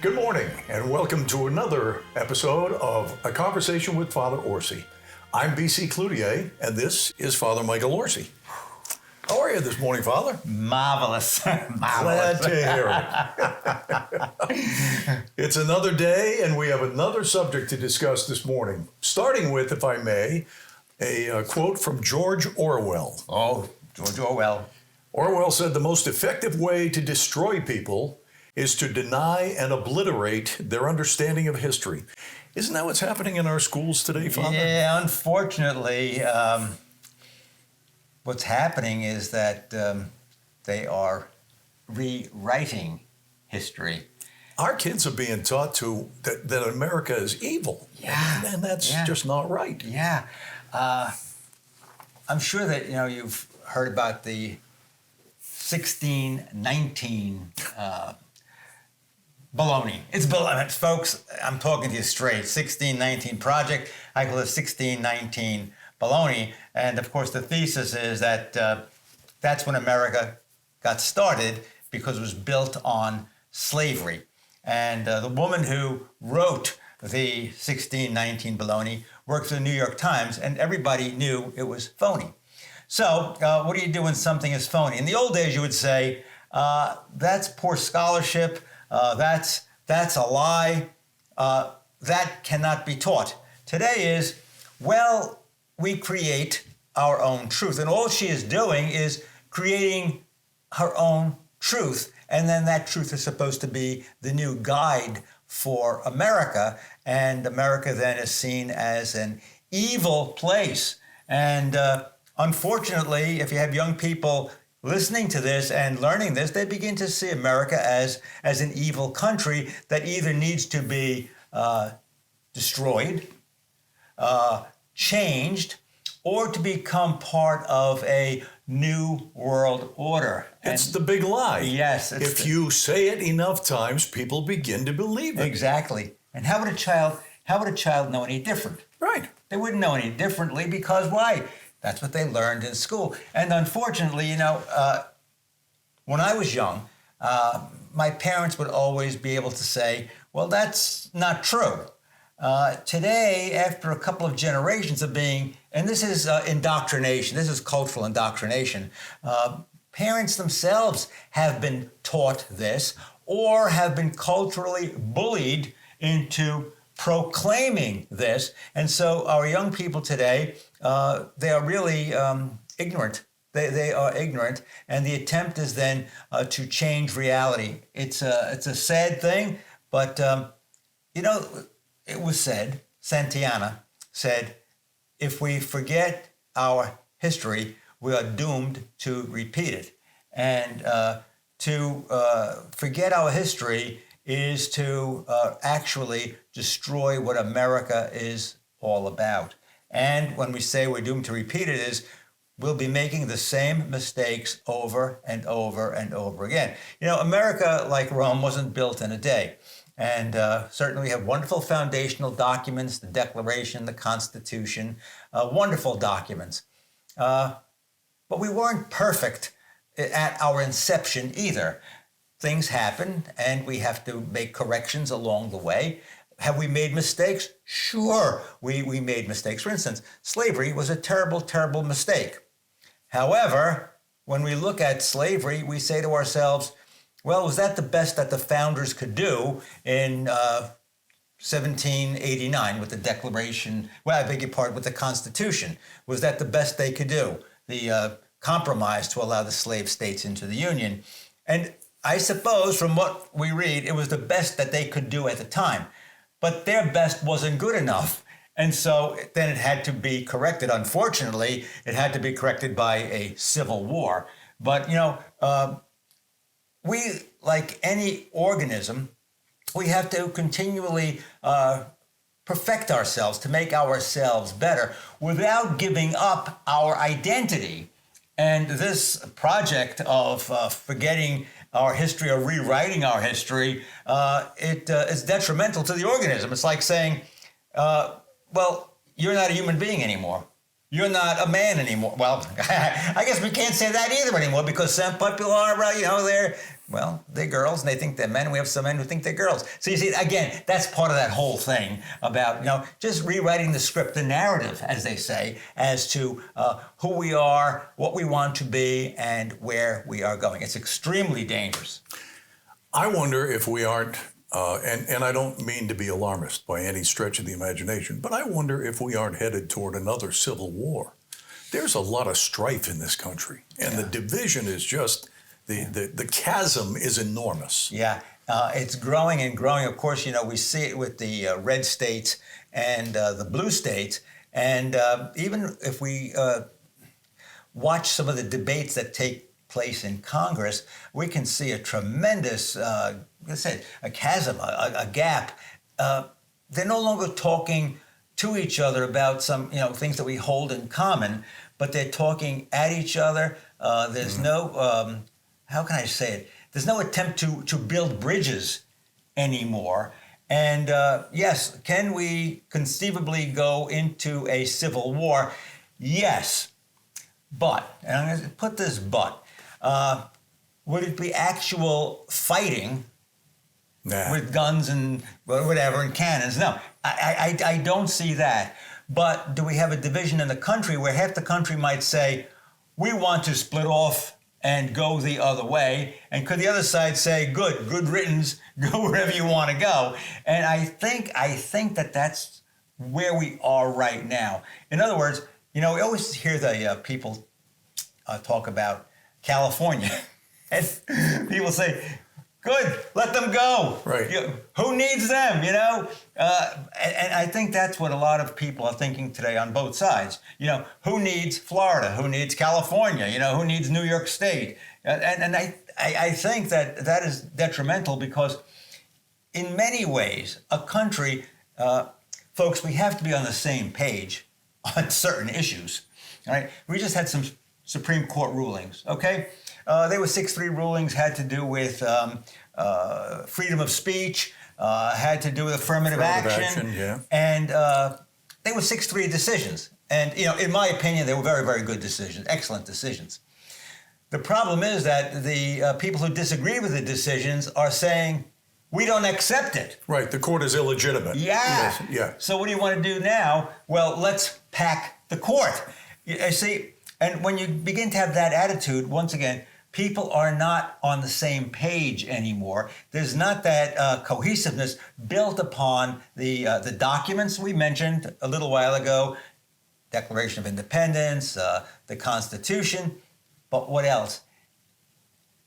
Good morning, and welcome to another episode of A Conversation with Father Orsi. I'm BC Cloutier, and this is Father Michael Orsi. How are you this morning, Father? Marvelous. Glad to hear it. It's another day, and we have another subject to discuss this morning, starting with, if I may, a quote from George Orwell. Oh, George Orwell. Orwell said, "The most effective way to destroy people is to deny and obliterate their understanding of history." Isn't that what's happening in our schools today, Father? Yeah, unfortunately, what's happening is that they are rewriting history. Our kids are being taught that America is evil. Yeah. And that's just not right. Yeah. I'm sure that, you've heard about the 1619 baloney. It's baloney. Folks, I'm talking to you straight. 1619 project. I call it 1619 baloney. And of course, the thesis is that that's when America got started because it was built on slavery. And the woman who wrote the 1619 baloney worked for the New York Times, and everybody knew it was phony. So what do you do when something is phony? In the old days, you would say, that's poor scholarship. That's a lie. That cannot be taught. Today is, we create our own truth. And all she is doing is creating her own truth. And then that truth is supposed to be the new guide for America. And America then is seen as an evil place. And unfortunately, if you have young people listening to this and learning this, they begin to see America as an evil country that either needs to be destroyed, changed, or to become part of a new world order. It's the big lie. Yes. If you say it enough times, people begin to believe it. Exactly. And how would a child know any different? Right. They wouldn't know any differently because why? That's what they learned in school. And unfortunately, when I was young, my parents would always be able to say, well, that's not true. Today, after a couple of generations of being, and this is indoctrination, this is cultural indoctrination, parents themselves have been taught this or have been culturally bullied into proclaiming this. And so our young people today, they are really ignorant. They are ignorant, and the attempt is then to change reality. It's a sad thing, but it was said, Santayana said, if we forget our history, we are doomed to repeat it. And to forget our history is to actually destroy what America is all about. And when we say we're doomed to repeat it is we'll be making the same mistakes over and over and over again. America, like Rome, wasn't built in a day. And certainly we have wonderful foundational documents, the Declaration, the Constitution, wonderful documents. But we weren't perfect at our inception either. Things happen, and we have to make corrections along the way. Have we made mistakes? Sure, we made mistakes. For instance, slavery was a terrible, terrible mistake. However, when we look at slavery, we say to ourselves, well, was that the best that the founders could do in 1789 with the Declaration, with the Constitution? Was that the best they could do? The compromise to allow the slave states into the Union. And I suppose from what we read, it was the best that they could do at the time. But their best wasn't good enough. And so then it had to be corrected. Unfortunately, it had to be corrected by a civil war. But, we, like any organism, we have to continually perfect ourselves to make ourselves better without giving up our identity. And this project of forgetting our history or rewriting our history, it is detrimental to the organism. It's like saying, well, you're not a human being anymore. you're not a man anymore. Well, I guess we can't say that either anymore because some people are, they're girls and they think they're men. We have some men who think they're girls. So you see, again, that's part of that whole thing about, just rewriting the script, the narrative, as they say, as to who we are, what we want to be, and where we are going. It's extremely dangerous. I wonder if we aren't, and I don't mean to be alarmist by any stretch of the imagination, but I wonder if we aren't headed toward another civil war. There's a lot of strife in this country, and the division is just, the chasm is enormous. Yeah, it's growing and growing. Of course, we see it with the red states and the blue states, and even if we watch some of the debates that take place in Congress, we can see a tremendous, a chasm, a gap. They're no longer talking to each other about some, things that we hold in common, but they're talking at each other. There's no, how can I say it? There's no attempt to build bridges anymore. And yes, can we conceivably go into a civil war? Yes, but, and I'm going to put this but, would it be actual fighting with guns and whatever and cannons? No, I don't see that. But do we have a division in the country where half the country might say, we want to split off and go the other way? And could the other side say, good riddance, go wherever you want to go? And I think that that's where we are right now. In other words, we always hear the people talk about California. And people say, good, let them go. Right. Who needs them, And I think that's what a lot of people are thinking today on both sides. Who needs Florida? Who needs California? Who needs New York State? And I think that is detrimental because in many ways, a country, folks, we have to be on the same page on certain issues. All right? We just had some Supreme Court rulings, okay? They were 6-3 rulings, had to do with freedom of speech, had to do with affirmative action. Yeah. And they were 6-3 decisions. And, in my opinion, they were very, very good decisions, excellent decisions. The problem is that the people who disagree with the decisions are saying, we don't accept it. Right, the court is illegitimate. Yeah. Yes. Yeah. So what do you want to do now? Well, let's pack the court. You see, and when you begin to have that attitude, once again, people are not on the same page anymore. There's not that cohesiveness built upon the documents we mentioned a little while ago, Declaration of Independence, the Constitution. But what else?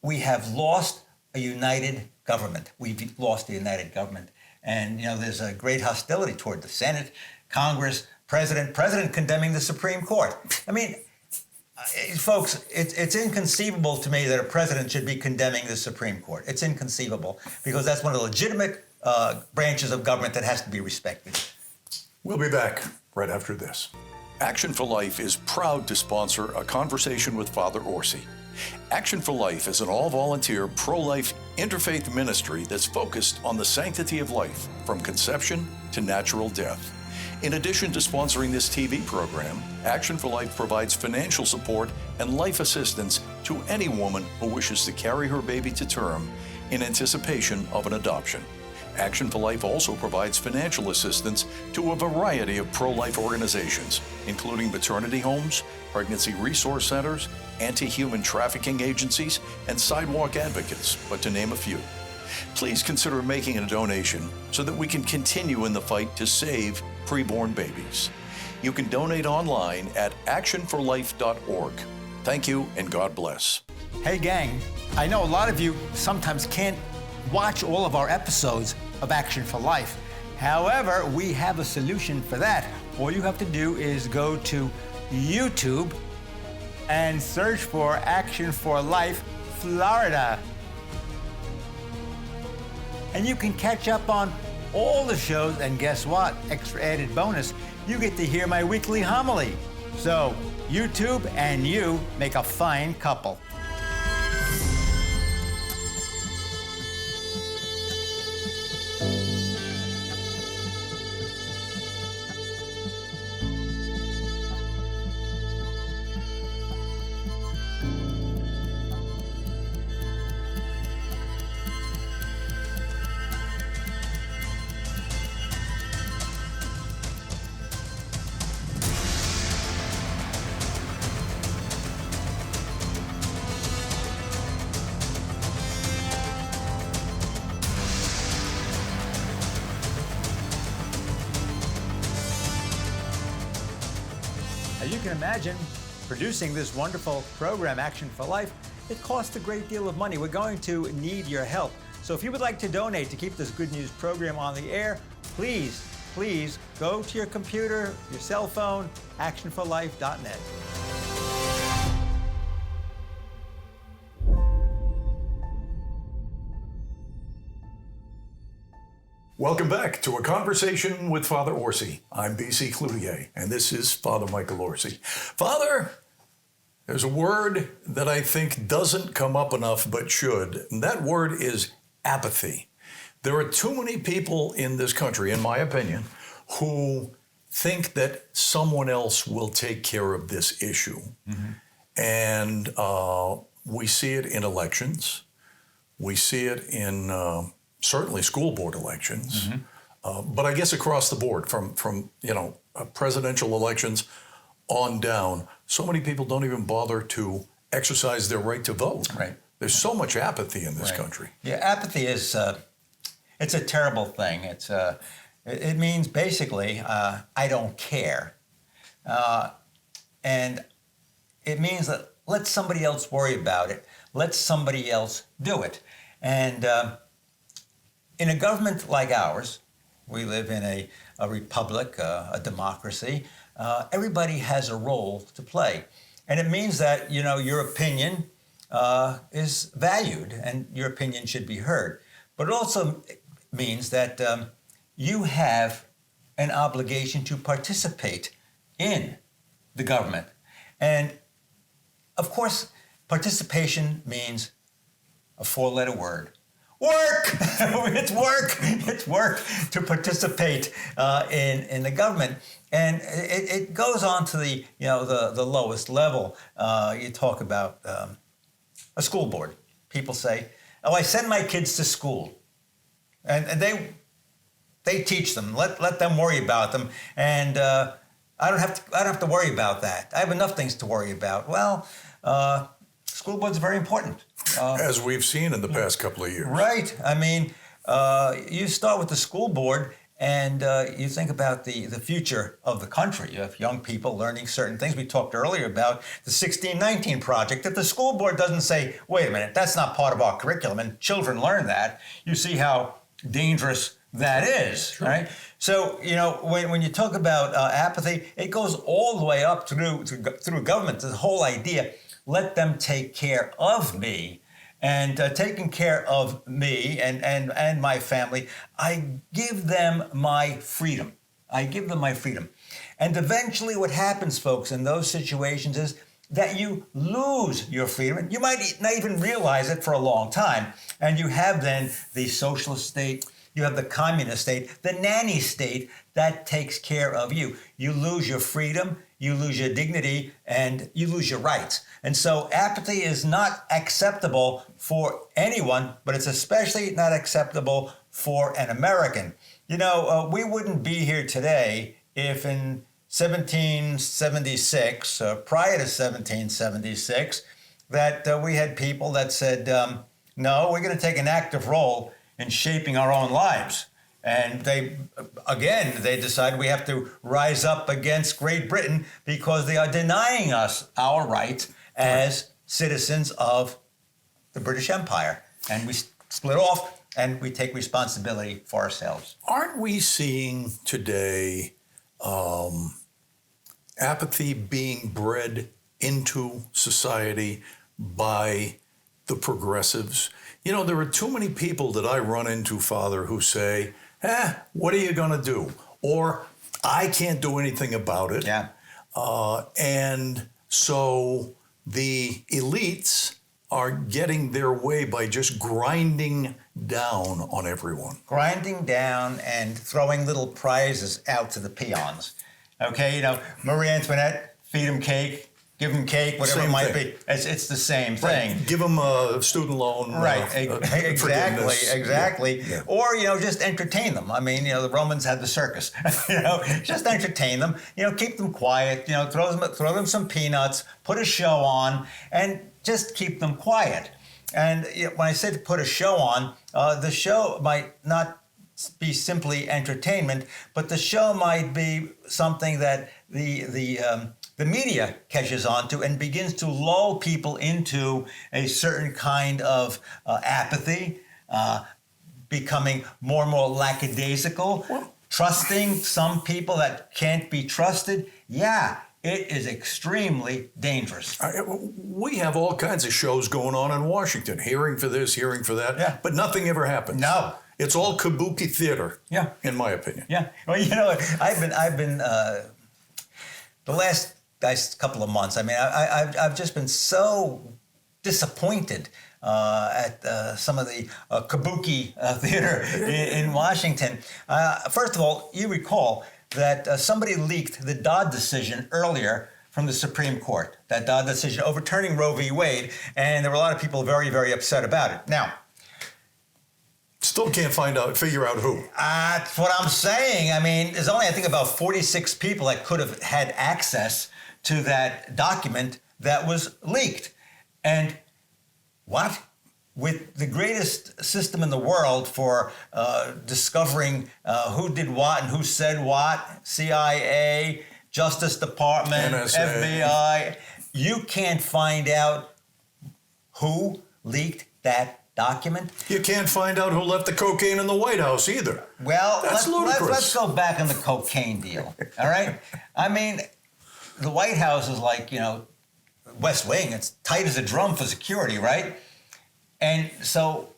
We have lost a united government. We've lost the united government. And, there's a great hostility toward the Senate, Congress, President condemning the Supreme Court. I mean, folks, it's inconceivable to me that a president should be condemning the Supreme Court. It's inconceivable because that's one of the legitimate branches of government that has to be respected. We'll be back right after this. Action for Life is proud to sponsor a conversation with Father Orsi. Action for Life is an all-volunteer, pro-life, interfaith ministry that's focused on the sanctity of life from conception to natural death. In addition to sponsoring this TV program, Action for Life provides financial support and life assistance to any woman who wishes to carry her baby to term in anticipation of an adoption. Action for Life also provides financial assistance to a variety of pro-life organizations, including maternity homes, pregnancy resource centers, anti-human trafficking agencies, and sidewalk advocates, but to name a few. Please consider making a donation so that we can continue in the fight to save preborn babies. You can donate online at actionforlife.org. Thank you and God bless. Hey gang, I know a lot of you sometimes can't watch all of our episodes of Action for Life. However, we have a solution for that. All you have to do is go to YouTube and search for Action for Life Florida. And you can catch up on all the shows, and guess what? Extra added bonus, you get to hear my weekly homily. So, YouTube and you make a fine couple. can imagine, producing this wonderful program, Action for Life, it costs a great deal of money. We're going to need your help. So if you would like to donate to keep this good news program on the air, please go to your computer, your cell phone, actionforlife.net. Welcome back to A Conversation with Father Orsi. I'm B.C. Cloutier, and this is Father Michael Orsi. Father, there's a word that I think doesn't come up enough but should, and that word is apathy. There are too many people in this country, in my opinion, who think that someone else will take care of this issue. Mm-hmm. And we see it in elections. We see it in certainly school board elections, mm-hmm. But I guess across the board, from presidential elections on down, so many people don't even bother to exercise their right to vote. Right. There's so much apathy in this country. Yeah, apathy is it's a terrible thing. It means basically I don't care, and it means that let somebody else worry about it. Let somebody else do it. And in a government like ours, we live in a republic, a democracy. Everybody has a role to play, and it means that your opinion is valued and your opinion should be heard. But it also means that you have an obligation to participate in the government. And of course, participation means a four-letter word. Work! It's work to participate in the government. And it goes on to the lowest level. You talk about a school board. People say, "Oh, I send my kids to school, and they teach them. Let them worry about them, and I don't have to worry about that. I have enough things to worry about." Well, school boards are very important, as we've seen in the past couple of years. Right. I mean, you start with the school board. And you think about the future of the country. You have young people learning certain things. We talked earlier about the 1619 project. If the school board doesn't say, wait a minute, that's not part of our curriculum, and children learn that, you see how dangerous that is, sure. Right? So, when you talk about apathy, it goes all the way up through government. The whole idea, let them take care of me. And taking care of me and my family, I give them my freedom. And eventually what happens, folks, in those situations is that you lose your freedom. You might not even realize it for a long time. And you have then the socialist state, you have the communist state, the nanny state that takes care of you. You lose your freedom, you lose your dignity, and you lose your rights. And so apathy is not acceptable for anyone, but it's especially not acceptable for an American. We wouldn't be here today if in 1776, prior to 1776, that we had people that said, no, we're going to take an active role in shaping our own lives. And they decided we have to rise up against Great Britain because they are denying us our rights as citizens of the British Empire. And we split off and we take responsibility for ourselves. Aren't we seeing today apathy being bred into society by the progressives? There are too many people that I run into, Father, who say, what are you going to do? Or, I can't do anything about it. Yeah. And so the elites are getting their way by just grinding down on everyone. Grinding down and throwing little prizes out to the peons. Okay, Marie Antoinette, feed them cake, give them cake, whatever Same it might thing. be. It's the same thing. Right. Give them a student loan. Right, exactly. Yeah. Or, just entertain them. I mean, the Romans had the circus. Just entertain them. Keep them quiet. Throw them some peanuts, put a show on, and just keep them quiet. And when I say to put a show on, the show might not be simply entertainment, but the show might be something that the the media catches on to and begins to lull people into a certain kind of apathy, becoming more and more lackadaisical, trusting some people that can't be trusted. Yeah, it is extremely dangerous. We have all kinds of shows going on in Washington, hearing for this, hearing for that, but nothing ever happens. No. It's all kabuki theater, in my opinion. Yeah. Well, I've been the last couple of months, I mean, I've just been so disappointed at some of the kabuki theater in Washington. First of all, you recall that somebody leaked the Dodd decision earlier from the Supreme Court, that Dodd decision overturning Roe v. Wade, and there were a lot of people very, very upset about it. Now, still can't figure out who. That's what I'm saying. I mean, there's only, I think, about 46 people that could have had access to that document that was leaked. And what? With the greatest system in the world for discovering who did what and who said what, CIA, Justice Department, NSA. FBI, you can't find out who leaked that document. You can't find out who left the cocaine in the White House either. Well, ludicrous. Let's go back on the cocaine deal, all right? I mean, the White House is like, West Wing. It's tight as a drum for security, right? And so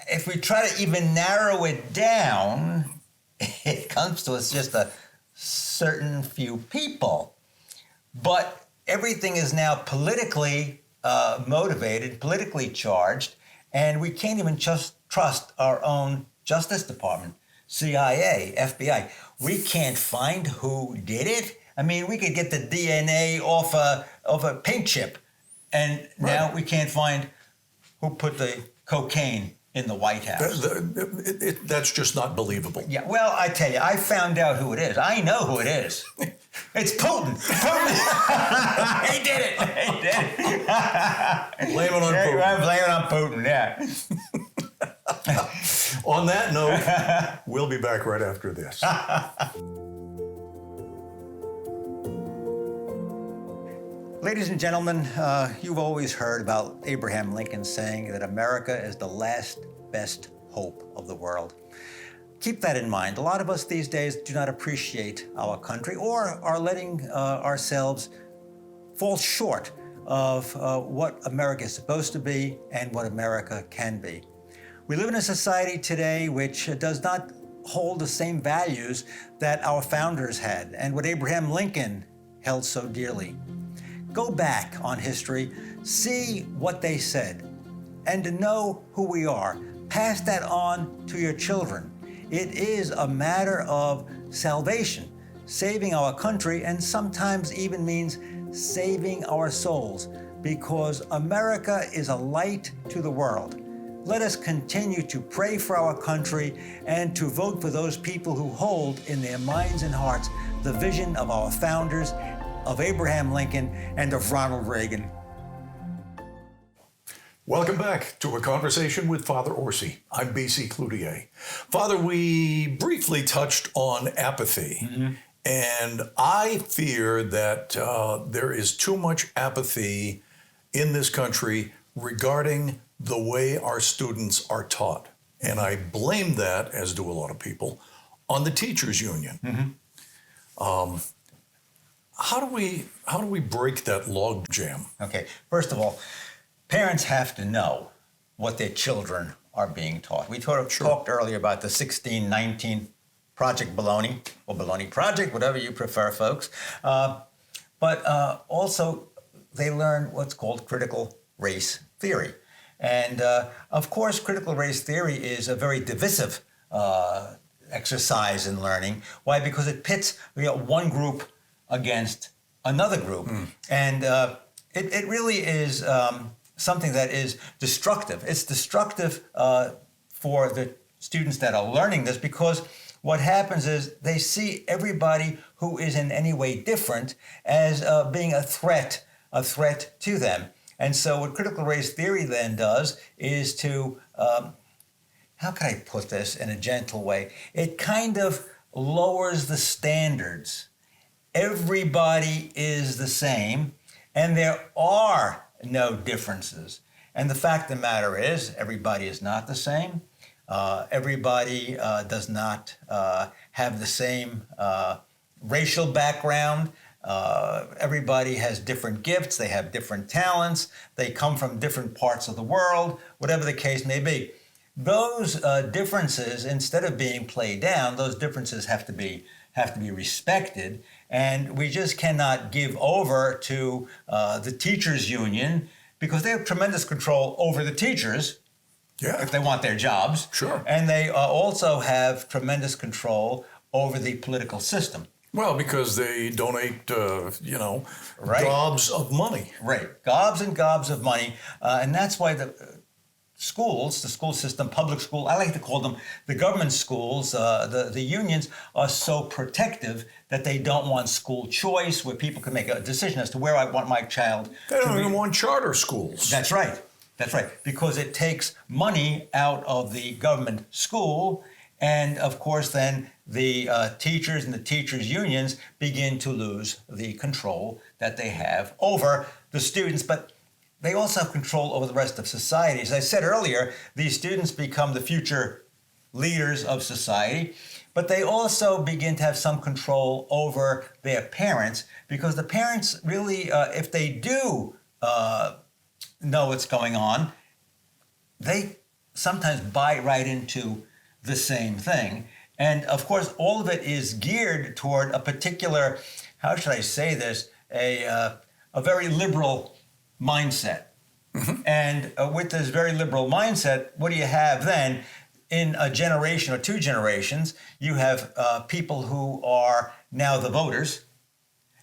if we try to even narrow it down, it comes to us just a certain few people. But everything is now politically motivated, politically charged, and we can't even just trust our own Justice Department, CIA, FBI. We can't find who did it. I mean, we could get the DNA off a paint chip, and now we can't find who put the cocaine in the White House. That's just not believable. Yeah, well, I tell you, I found out who it is. I know who it is. It's Putin. He did it. He did it. Blame it on Putin. I blame it on Putin, yeah. On that note, we'll be back right after this. Ladies and gentlemen, you've always heard about Abraham Lincoln saying that America is the last best hope of the world. Keep that in mind. A lot of us these days do not appreciate our country or are letting ourselves fall short of what America is supposed to be and what America can be. We live in a society today which does not hold the same values that our founders had and what Abraham Lincoln held so dearly. Go back on history, see what they said, and to know who we are. Pass that on to your children. It is a matter of salvation, saving our country, and sometimes even means saving our souls, because America is a light to the world. Let us continue to pray for our country and to vote for those people who hold in their minds and hearts the vision of our founders, of Abraham Lincoln, and of Ronald Reagan. Welcome back to A Conversation with Father Orsi. I'm B.C. Cloutier. Father, we briefly touched on apathy, and I fear that there is too much apathy in this country regarding the way our students are taught. And I blame that, as do a lot of people, on the teachers union. How do we break that log jam? Okay, first of all, parents have to know what their children are being taught. We talked earlier about the 1619 Project Bologna, or Bologna Project, whatever you prefer, folks. But also, they learn what's called critical race theory. And of course, critical race theory is a very divisive exercise in learning. Why? Because it pits one group against another group. And it really is something that is destructive. It's destructive for the students that are learning this, because what happens is they see everybody who is in any way different as being a threat to them. And so what critical race theory then does is to, how can I put this in a gentle way? It kind of lowers the standards everybody is the same and there are no differences. And the fact of the matter is, everybody is not the same. Everybody does not have the same racial background. Everybody has different gifts. They have different talents. They come from different parts of the world, whatever the case may be. Those differences, instead of being played down, those differences have to be respected. And we just cannot give over to the teachers union because they have tremendous control over the teachers. Yeah. If they want their jobs. Sure. And they also have tremendous control over the political system. Well, because they donate, Right. gobs of money. Right. Gobs and gobs of money. And that's why the school system, public school, I like to call them the government schools, the unions are so protective that they don't want school choice where people can make a decision as to where I want my child They to don't be. even want charter schools. That's right. That's right. Because it takes money out of the government school. And of course, then the teachers and the teachers' unions begin to lose the control that they have over the students. But they also have control over the rest of society. As I said earlier, these students become the future leaders of society. But they also begin to have some control over their parents because the parents really, if they do know what's going on, they sometimes buy right into the same thing. And of course, all of it is geared toward a particular, how should I say this, a very liberal mindset. Mm-hmm. And with this very liberal mindset, what do you have then? In a generation or two generations, you have people who are now the voters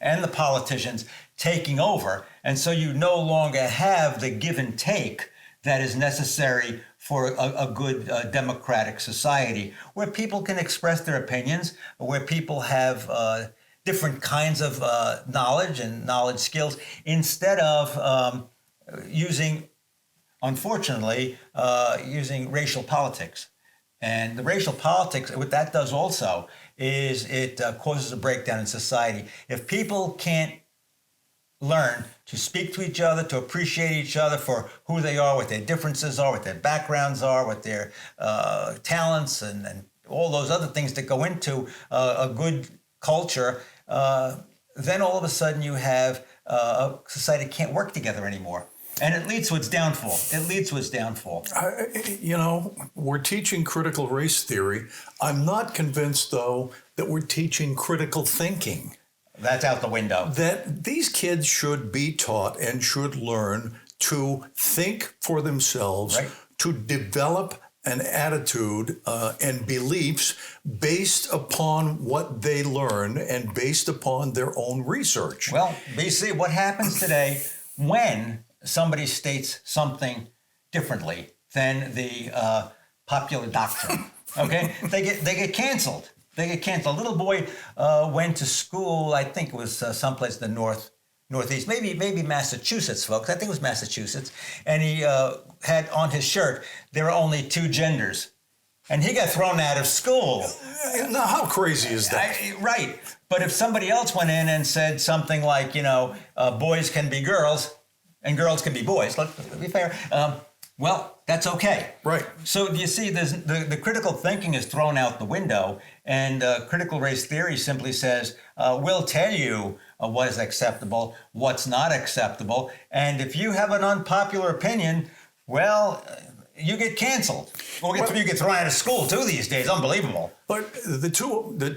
and the politicians taking over. And so you no longer have the give and take that is necessary for a good democratic society where people can express their opinions, where people have different kinds of knowledge and knowledge skills instead of using racial politics. And the racial politics, what that does also is it causes a breakdown in society. If people can't learn to speak to each other, to appreciate each other for who they are, what their differences are, what their backgrounds are, what their talents and all those other things that go into a good culture, then all of a sudden you have a society that can't work together anymore. And it leads to its downfall. We're teaching critical race theory. I'm not convinced, though, that we're teaching critical thinking. That's out the window. That these kids should be taught and should learn to think for themselves, right, to develop an attitude and beliefs based upon what they learn and based upon their own research. Well, BC, what happens today when somebody states something differently than the popular doctrine? Okay, they get canceled. They get canceled. A little boy went to school. I think it was someplace in the northeast, maybe Massachusetts, folks. I think it was Massachusetts, and he had on his shirt there are only two genders, and he got thrown out of school. Now, how crazy is that? Right. But if somebody else went in and said something like, boys can be girls and girls can be boys, let's be fair, well, that's okay. Right. So you see, the critical thinking is thrown out the window, and critical race theory simply says, we'll tell you what is acceptable, what's not acceptable, and if you have an unpopular opinion, well, you get canceled. You get thrown out of school too these days. Unbelievable. But the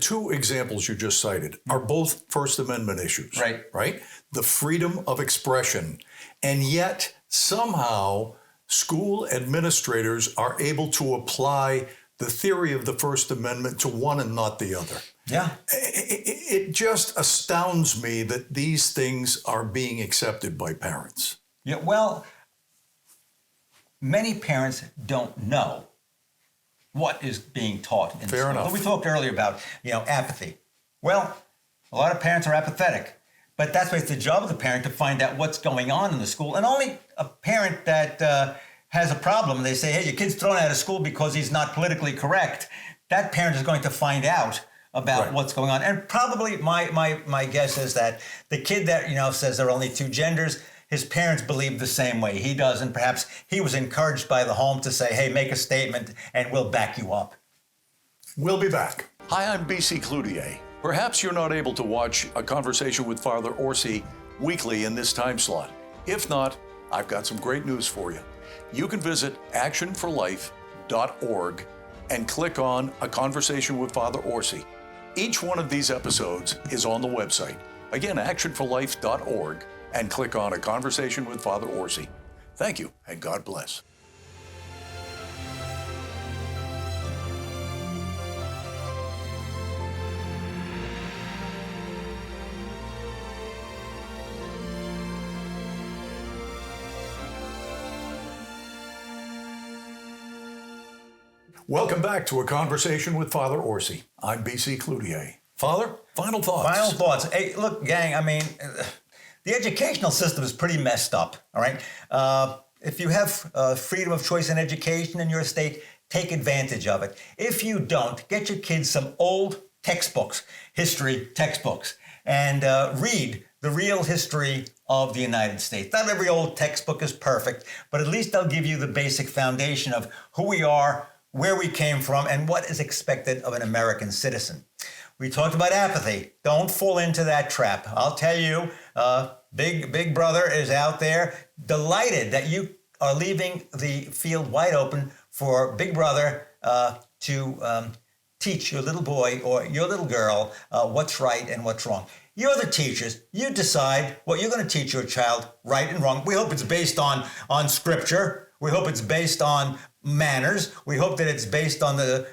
two examples you just cited are both First Amendment issues. Right? The freedom of expression. And yet, somehow, school administrators are able to apply the theory of the First Amendment to one and not the other. Yeah. It just astounds me that these things are being accepted by parents. Yeah, well, many parents don't know what is being taught in Fair school. enough. We talked earlier about, apathy. Well, a lot of parents are apathetic, but that's why it's the job of the parent to find out what's going on in the school. And only a parent that has a problem, they say, hey, your kid's thrown out of school because he's not politically correct, that parent is going to find out about Right. what's going on. And probably my guess is that the kid that, says there are only two genders, his parents believe the same way he does. And perhaps he was encouraged by the home to say, hey, make a statement and we'll back you up. We'll be back. Hi, I'm BC Cloutier. Perhaps you're not able to watch A Conversation with Father Orsi weekly in this time slot. If not, I've got some great news for you. You can visit actionforlife.org and click on A Conversation with Father Orsi. Each one of these episodes is on the website. Again, actionforlife.org, and click on A Conversation with Father Orsi. Thank you, and God bless. Welcome back to A Conversation with Father Orsi. I'm BC Cloutier. Father, final thoughts. Final thoughts. Hey, look, gang, the educational system is pretty messed up, all right? If you have freedom of choice in education in your state, take advantage of it. If you don't, get your kids some old textbooks, history textbooks, and read the real history of the United States. Not every old textbook is perfect, but at least they'll give you the basic foundation of who we are, where we came from, and what is expected of an American citizen. We talked about apathy. Don't fall into that trap. I'll tell you, Big Brother is out there delighted that you are leaving the field wide open for Big Brother to teach your little boy or your little girl what's right and what's wrong. You're the teachers. You decide what you're going to teach your child, right and wrong. We hope it's based on scripture. We hope it's based on manners. We hope that it's based on the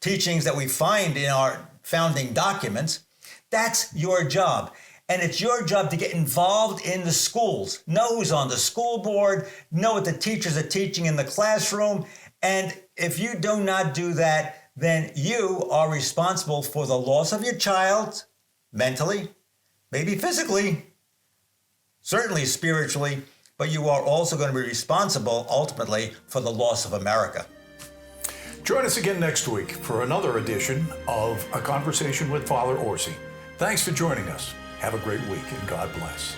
teachings that we find in our founding documents. That's your job. And it's your job to get involved in the schools. Know who's on the school board, know what the teachers are teaching in the classroom. And if you do not do that, then you are responsible for the loss of your child, mentally, maybe physically, certainly spiritually, but you are also going to be responsible ultimately for the loss of America. Join us again next week for another edition of A Conversation with Father Orsi. Thanks for joining us. Have a great week, and God bless.